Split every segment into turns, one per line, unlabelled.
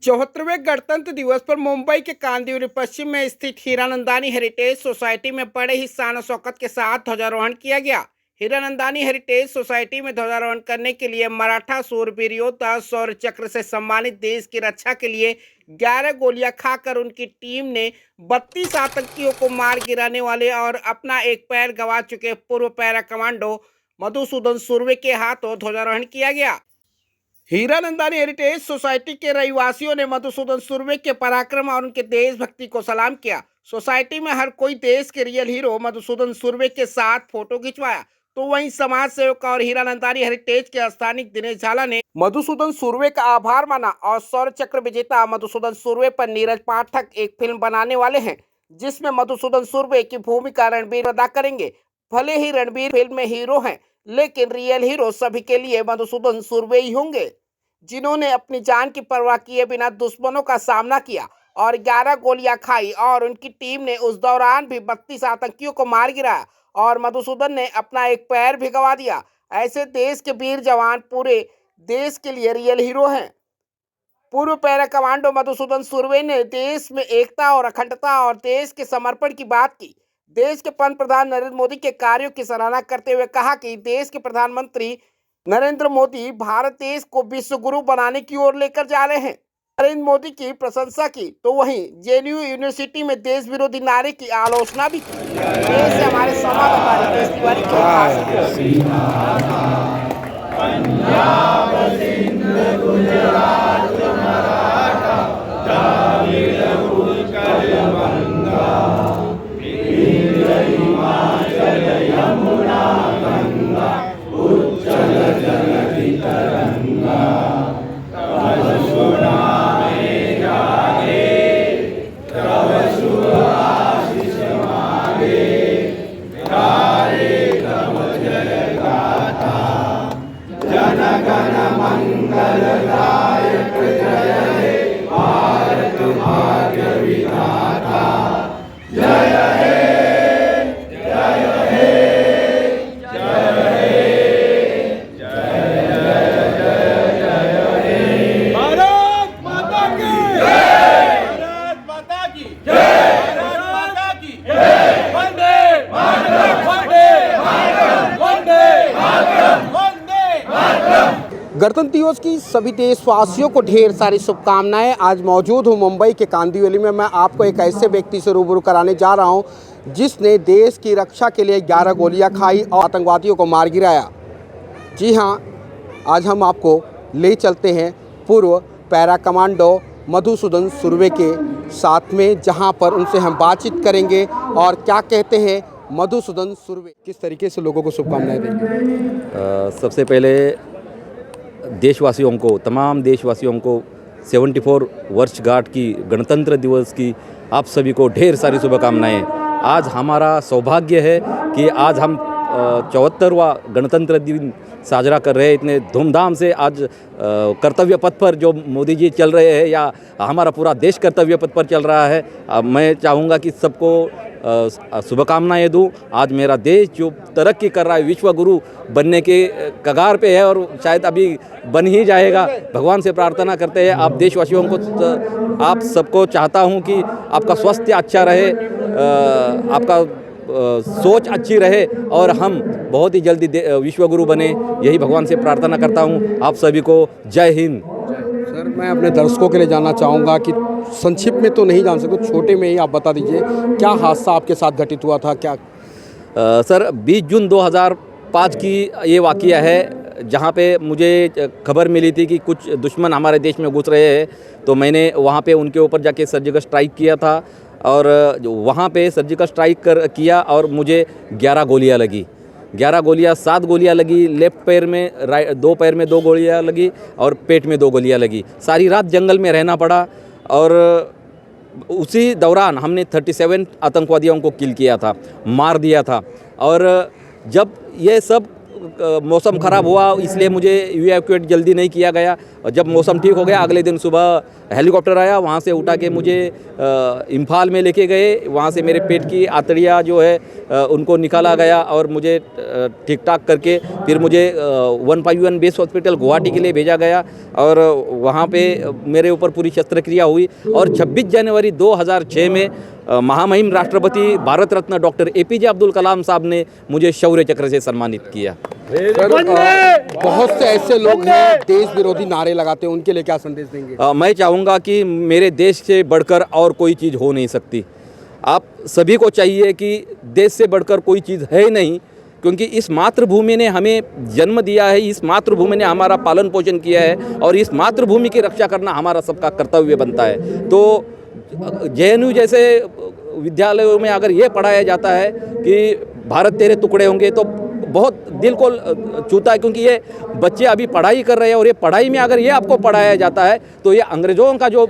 74वें गणतंत्र दिवस पर मुंबई के कांदिवली पश्चिम में स्थित हीरानंदानी हेरिटेज सोसाइटी में बड़े ही शान और शौकत के साथ ध्वजारोहण किया गया। हीरानंदानी हेरिटेज सोसाइटी में ध्वजारोहण करने के लिए मराठा शूरवीर योद्धा शौर्य चक्र से सम्मानित देश की रक्षा के लिए 11 गोलियां खाकर उनकी टीम ने 32 आतंकियों को मार गिराने वाले और अपना एक पैर गंवा चुके पूर्व पैरा कमांडो मधुसूदन सुरवे के हाथों ध्वजारोहण किया गया। हीरानंदानी हेरिटेज सोसाइटी के रहवासियों ने मधुसूदन सुरवे के पराक्रम और उनके देशभक्ति को सलाम किया। सोसाइटी में हर कोई देश के रियल हीरो मधुसूदन सुरवे के साथ फोटो खिंचवाया, तो वहीं समाज सेवक और हीरानंदानी हेरिटेज के स्थानिक दिनेश झाला ने मधुसूदन सुरवे का आभार माना और शौर्य चक्र विजेता मधुसूदन सुरवे पर नीरज पाठक एक फिल्म बनाने वाले हैं, जिसमें मधुसूदन सुरवे की भूमिका रणबीर अदा करेंगे। भले ही रणबीर फिल्म में हीरो हैं, लेकिन रियल हीरो सभी के लिए मधुसूदन सुरवे ही होंगे, जिन्होंने अपनी जान की परवाह किए बिना दुश्मनों का सामना किया और 11 गोलियां खाई और उनकी टीम ने उस दौरान भी 32 आतंकियों को मार गिराया और मधुसूदन ने अपना एक पैर भी गंवा दिया। ऐसे देश के वीर जवान पूरे देश के लिए रियल हीरो हैं। पूर्व पैरा कमांडो मधुसूदन सुरवे ने देश में एकता और अखंडता और देश के समर्पण की बात की। देश के पंतप्रधान नरेंद्र मोदी के कार्यों की सराहना करते हुए कहा कि देश के प्रधानमंत्री नरेंद्र मोदी भारत देश को विश्व गुरु बनाने की ओर लेकर जा रहे हैं। नरेंद्र मोदी की प्रशंसा की तो वहीं जेएनयू यूनिवर्सिटी में देश विरोधी नारे की आलोचना भी की। देश से हमारे संवाददाता रितेश तिवारी की गणतंत्र दिवस की सभी देशवासियों को ढेर सारी शुभकामनाएं। आज मौजूद हूं मुंबई के कांदिवली में। मैं आपको एक ऐसे व्यक्ति से रूबरू कराने जा रहा हूं जिसने देश की रक्षा के लिए 11 गोलियां खाई और आतंकवादियों को मार गिराया। जी हां, आज हम आपको ले चलते हैं पूर्व पैरा कमांडो मधुसूदन सुरवे के साथ में, जहां पर उनसे हम बातचीत करेंगे और क्या कहते हैं मधुसूदन सुरवे, किस तरीके से लोगों को शुभकामनाएं देंगे।
सबसे पहले देशवासियों को, तमाम देशवासियों को 74 वर्षगांठ की गणतंत्र दिवस की आप सभी को ढेर सारी शुभकामनाएं। आज हमारा सौभाग्य है कि आज हम 74वां गणतंत्र दिन साजरा कर रहे हैं इतने धूमधाम से। आज कर्तव्य पथ पर जो मोदी जी चल रहे हैं या हमारा पूरा देश कर्तव्य पथ पर चल रहा है, मैं चाहूँगा कि सबको शुभकामनाएं दूं। आज मेरा देश जो तरक्की कर रहा है, विश्व गुरु बनने के कगार पे है और शायद अभी बन ही जाएगा। भगवान से प्रार्थना करते हैं आप देशवासियों को, आप सबको चाहता हूं कि आपका स्वास्थ्य अच्छा रहे, आपका सोच अच्छी रहे और हम बहुत ही जल्दी विश्व गुरु बने, यही भगवान से प्रार्थना करता हूं। आप सभी को जय हिंद।
सर, मैं अपने दर्शकों के लिए जानना चाहूँगा कि संक्षिप्त में तो नहीं जान सकते, छोटे में ही आप बता दीजिए क्या हादसा आपके साथ घटित हुआ था। क्या
सर, 20 जून 2005 की ये वाक़या है, जहाँ पे मुझे खबर मिली थी कि कुछ दुश्मन हमारे देश में घुस रहे हैं, तो मैंने वहाँ पे उनके ऊपर जाके सर्जिकल स्ट्राइक किया था और वहाँ पे सर्जिकल स्ट्राइक किया और मुझे 11 गोलियाँ लगी। 11 गोलियाँ, 7 गोलियाँ लगी लेफ्ट पैर में, दो पैर में 2 गोलियाँ लगी और पेट में 2 गोलियाँ लगी। सारी रात जंगल में रहना पड़ा और उसी दौरान हमने 37 आतंकवादियों को किल किया था, मार दिया था। और जब ये सब मौसम ख़राब हुआ इसलिए मुझे इवैक्यूएट जल्दी नहीं किया गया जब मौसम ठीक हो गया अगले दिन सुबह हेलीकॉप्टर आया, वहाँ से उठा के मुझे इम्फाल में लेके गए। वहाँ से मेरे पेट की आंतड़ियाँ जो है उनको निकाला गया और मुझे ठीक ठाक करके फिर मुझे 151 बेस हॉस्पिटल गुवाहाटी के लिए भेजा गया और वहाँ पे मेरे ऊपर पूरी शस्त्रक्रिया हुई। और 26 जनवरी 2006 में महामहिम राष्ट्रपति भारत रत्न डॉक्टर APJ अब्दुल कलाम साहब ने मुझे शौर्य चक्र से सम्मानित किया।
सर, बहुत से ऐसे लोग हैं देश विरोधी नारे लगाते हैं, उनके लिए क्या संदेश देंगे?
मैं चाहूँगा कि मेरे देश से बढ़कर और कोई चीज़ हो नहीं सकती। आप सभी को चाहिए कि देश से बढ़कर कोई चीज़ है ही नहीं, क्योंकि इस मातृभूमि ने हमें जन्म दिया है, इस मातृभूमि ने हमारा पालन पोषण किया है और इस मातृभूमि की रक्षा करना हमारा सबका कर्तव्य बनता है। तो JNU जैसे विद्यालयों में अगर ये पढ़ाया जाता है कि भारत तेरे टुकड़े होंगे तो बहुत दिल को छूता है, क्योंकि ये बच्चे अभी पढ़ाई कर रहे हैं और ये पढ़ाई में अगर ये आपको पढ़ाया जाता है तो ये अंग्रेज़ों का जो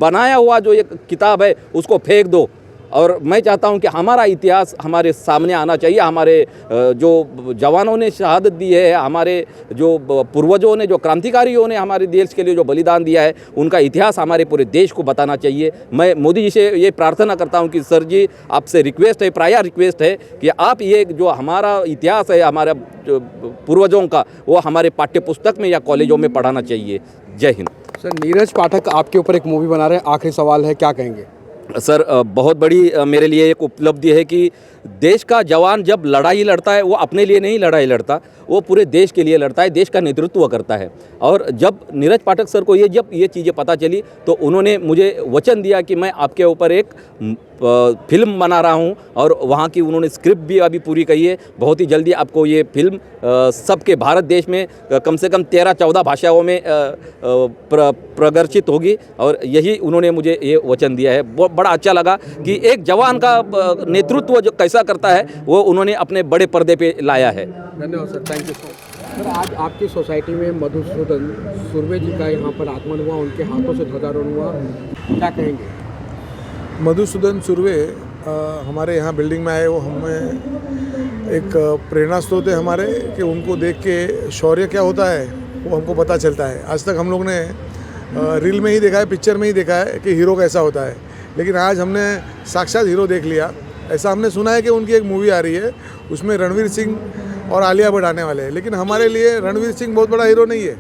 बनाया हुआ जो ये किताब है उसको फेंक दो। और मैं चाहता हूं कि हमारा इतिहास हमारे सामने आना चाहिए। हमारे जो जवानों ने शहादत दी है, हमारे जो पूर्वजों ने, जो क्रांतिकारियों ने हमारे देश के लिए जो बलिदान दिया है, उनका इतिहास हमारे पूरे देश को बताना चाहिए। मैं मोदी जी से ये प्रार्थना करता हूं कि सर जी, आपसे रिक्वेस्ट है, प्रायर रिक्वेस्ट है कि आप ये जो हमारा इतिहास है, हमारा पूर्वजों का, वो हमारे पाठ्य पुस्तक में या कॉलेजों में पढ़ाना चाहिए। जय हिंद।
सर, नीरज पाठक आपके ऊपर एक मूवी बना रहे हैं, आखिरी सवाल है, क्या कहेंगे?
सर, बहुत बड़ी मेरे लिए एक उपलब्धि है कि देश का जवान जब लड़ाई लड़ता है वो अपने लिए नहीं लड़ाई लड़ता, वो पूरे देश के लिए लड़ता है, देश का नेतृत्व करता है। और जब नीरज पाठक सर को जब ये चीज़ें पता चली तो उन्होंने मुझे वचन दिया कि मैं आपके ऊपर एक फिल्म बना रहा हूं और वहाँ की उन्होंने स्क्रिप्ट भी अभी पूरी कही है। बहुत ही जल्दी आपको ये फिल्म सबके भारत देश में कम से कम 13-14 भाषाओं में प्रदर्शित होगी और यही उन्होंने मुझे ये वचन दिया है। बहुत बड़ा अच्छा लगा कि एक जवान का नेतृत्व जो कैसा करता है वो उन्होंने अपने बड़े पर्दे पे लाया है।
धन्यवाद सर, थैंक यू सर। आज आपकी सोसाइटी में मधुसूदन सुर्वे जी का यहाँ पर आगमन हुआ, उनके हाथों से ध्वजारोहण हुआ, क्या कहेंगे?
मधुसूदन सुर्वे हमारे यहाँ बिल्डिंग में आए, वो हमें एक प्रेरणा स्रोत है हमारे, कि उनको देख के शौर्य क्या होता है वो हमको पता चलता है। आज तक हम लोग ने रील में ही देखा है, पिक्चर में ही देखा है कि हीरो कैसा होता है, लेकिन आज हमने साक्षात हीरो देख लिया। ऐसा हमने सुना है कि उनकी एक मूवी आ रही है, उसमें रणवीर सिंह और आलिया भट्ट आने वाले हैं, लेकिन हमारे लिए रणवीर सिंह बहुत बड़ा हीरो नहीं है।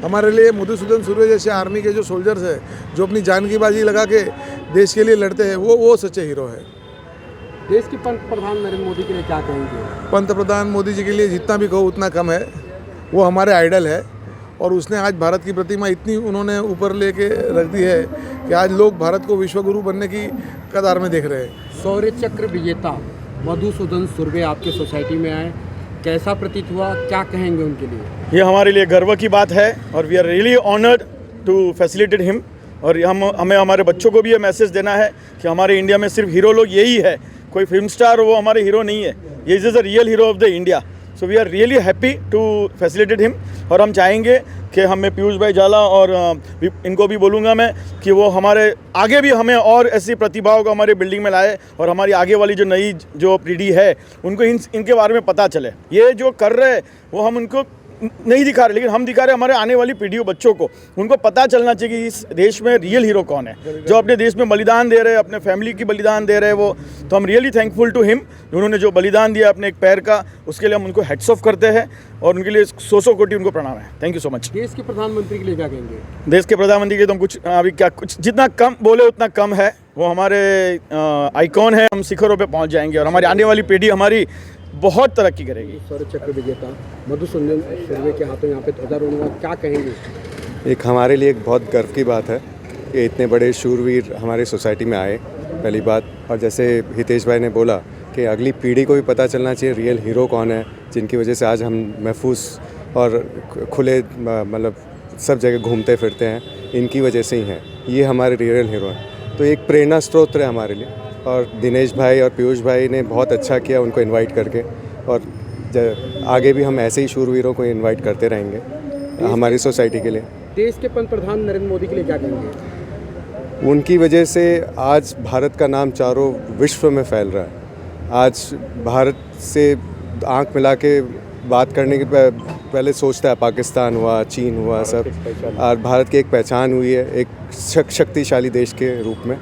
हमारे लिए मधुसूदन सुर्वे जैसे आर्मी के जो सोल्जर्स हैं, जो अपनी जान की बाजी लगा के देश के लिए लड़ते हैं, वो सच्चे हीरो है।
देश के पंतप्रधान नरेंद्र मोदी के लिए क्या कहेंगे?
पंतप्रधान मोदी जी के लिए जितना भी कहो उतना कम है। वो हमारे आइडल है और उसने आज भारत की प्रतिमा इतनी उन्होंने ऊपर लेके रख दी है कि आज लोग भारत को विश्वगुरु बनने की कतार में देख रहे हैं।
शौर्य चक्र विजेता मधुसूदन सुर्वे आपके सोसाइटी में आए, कैसा प्रतीत हुआ, क्या कहेंगे उनके लिए?
ये हमारे लिए गर्व की बात है और we are really honoured to facilitate him. और हमें हमारे बच्चों को भी ये मैसेज देना है कि हमारे इंडिया में सिर्फ हीरो लोग यही है, कोई फिल्म स्टार वो हमारे हीरो नहीं है। ये is a real hero of the India. So we are really happy to facilitate him. और हम चाहेंगे कि हमें पीयूष भाई जाला और इनको भी बोलूँगा मैं कि वो हमारे आगे भी हमें और ऐसी प्रतिभाओं को हमारे बिल्डिंग में लाए और हमारी आगे वाली जो नई जो पीढ़ी है उनको इनके बारे में पता चले। ये जो कर रहे हैं वो हम उनको नहीं दिखा रहे, लेकिन हम दिखा रहे हमारे आने वाली पीढ़ियों, बच्चों को। उनको पता चलना चाहिए कि इस देश में रियल हीरो कौन है, जो अपने देश में बलिदान दे रहे हैं, अपने फैमिली की बलिदान दे रहे हैं वो। तो हम रियली थैंकफुल टू हिम, उन्होंने जो बलिदान दिया अपने एक पैर का, उसके लिए हम उनको हेड्स ऑफ करते हैं और उनके लिए 100 कोटि उनको प्रणाम है। Thank you so much.
देश के प्रधानमंत्री के लिए क्या कहेंगे?
देश के प्रधानमंत्री के लिए तो हम कुछ अभी क्या, कुछ जितना कम बोले उतना कम है। वो हमारे आइकॉन है, हम शिखरों पे पहुंच जाएंगे और हमारी आने वाली पीढ़ी हमारी बहुत तरक्की करेगी।
शौर्य चक्र विजेता मधुसूदन सुर्वे के हाथों यहाँ पे ध्वजारोहण हुआ, क्या कहेंगे?
एक हमारे लिए एक बहुत गर्व की बात है कि इतने बड़े शूरवीर हमारी सोसाइटी में आए, पहली बात। और जैसे हितेश भाई ने बोला कि अगली पीढ़ी को भी पता चलना चाहिए रियल हीरो कौन है, जिनकी वजह से आज हम महफूज और खुले मतलब सब जगह घूमते फिरते हैं, इनकी वजह से ही हैं। ये हमारे रियल हीरो हैं। तो एक प्रेरणा स्रोत है हमारे लिए। और दिनेश भाई और पीयूष भाई ने बहुत अच्छा किया उनको इनवाइट करके, और आगे भी हम ऐसे ही शूरवीरों को इनवाइट करते रहेंगे हमारी सोसाइटी के लिए।
देश के पंतप्रधान नरेंद्र मोदी के लिए क्या कहेंगे?
उनकी वजह से आज भारत का नाम चारों विश्व में फैल रहा है। आज भारत से आंख मिला के बात करने के पहले सोचता है पाकिस्तान हुआ, चीन हुआ, सब। और भारत की एक पहचान हुई है एक शक्तिशाली देश के रूप में,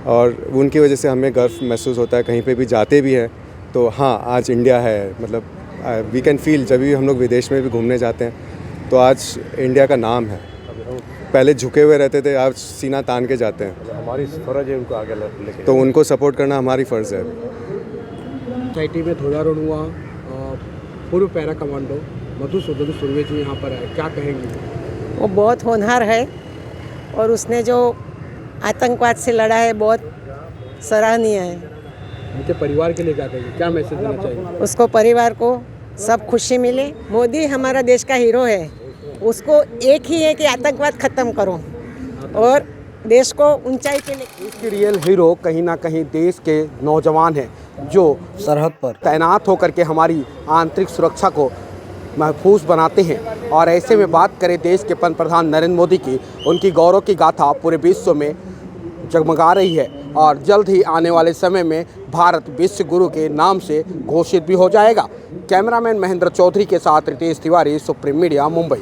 और उनकी वजह से हमें गर्व महसूस होता है कहीं पे भी जाते भी हैं तो हाँ आज इंडिया है, मतलब वी कैन फील। जब भी हम लोग विदेश में भी घूमने जाते हैं तो आज इंडिया का नाम है। पहले झुके हुए रहते थे, आज सीना तान के जाते हैं।
हमारी फ़र्ज है उनको आगे लेके।
तो उनको सपोर्ट करना हमारी फ़र्ज़ है।
सोसाइटी में ध्वजारोहण हुआ, पूर्व पैरा कमांडो मधुसूदन सुर्वे जी यहाँ पर आए, क्या कहेंगे?
वो बहुत होनहार है और उसने जो आतंकवाद से लड़ा है बहुत सराहनीय है।
उनके परिवार के लिए क्या कहेंगे, क्या मैसेज देना चाहिए?
उसको परिवार को सब खुशी मिले। मोदी हमारा देश का हीरो है, उसको एक ही है कि आतंकवाद ख़त्म करो और देश को ऊंचाई पे ले।
इसके रियल हीरो कहीं ना कहीं देश के नौजवान हैं जो सरहद पर तैनात होकर के हमारी आंतरिक सुरक्षा को महफूज बनाते हैं। और ऐसे में बात करें देश के प्रधान नरेंद्र मोदी की, उनकी गौरव की गाथा पूरे विश्व में जगमगा रही है और जल्द ही आने वाले समय में भारत विश्व गुरु के नाम से घोषित भी हो जाएगा। कैमरामैन महेंद्र चौधरी के साथ रितेश तिवारी, सुप्रीम मीडिया, मुंबई।